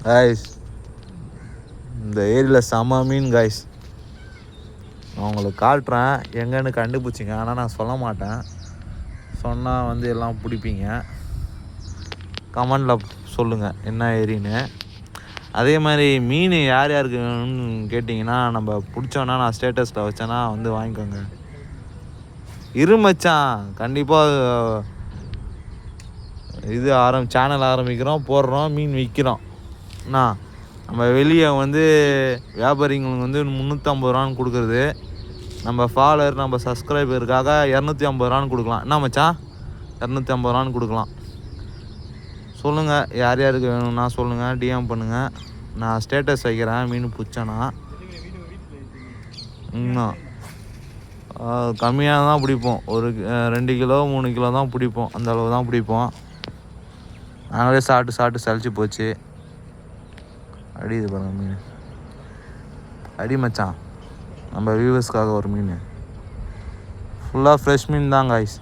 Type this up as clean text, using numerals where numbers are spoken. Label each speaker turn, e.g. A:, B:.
A: Guys இந்த ஏரியில் செம மீன் காய்ஸ். நான் உங்களுக்கு காட்டுறேன் எங்கன்னு கண்டுபிடிச்சிங்க. ஆனால் நான் சொல்ல மாட்டேன், சொன்னால் வந்து எல்லாம் பிடிப்பீங்க. கமெண்டில் சொல்லுங்கள் என்ன ஏரின்னு. அதே மாதிரி மீன் யார் யாருக்கு வேணும்னு கேட்டிங்கன்னா நம்ம பிடிச்சோன்னா நான் ஸ்டேட்டஸில் வச்சேன்னா வந்து வாங்கிக்கோங்க. மச்சான் கண்டிப்பாக இது சேனல் ஆரம்பிக்கிறோம், போடுறோம், மீன் விற்கிறோம். நம்ம வெளியே வந்து வியாபாரிங்களுக்கு வந்து 350 ரூபான்னு கொடுக்குறது, நம்ம ஃபாலோவர் நம்ம சப்ஸ்கிரைபருக்காக 250 ரூபான்னு கொடுக்கலாம். என்ன மச்சான் 250 ரூபான்னு கொடுக்கலாம். சொல்லுங்கள் யார் யாருக்கு வேணும்னா சொல்லுங்கள், டிஎம் பண்ணுங்கள். நான் ஸ்டேட்டஸ் வைக்கிறேன் மீன் பிடிச்சேன்னா. இன்னும் கம்மியாக தான் பிடிப்போம், ஒரு 2 கிலோ 3 கிலோ தான் பிடிப்போம், அந்த அளவு தான் பிடிப்போம். நாங்களே சாப்பிட்டு சளிச்சு போச்சு. அடிது பாருங்க மீன், அடி மச்சான். நம்ம வியூவர்ஸ்க்காக ஒரு மீன், ஃபுல்லாக ஃப்ரெஷ் மீன் தான் காய்ஸ்.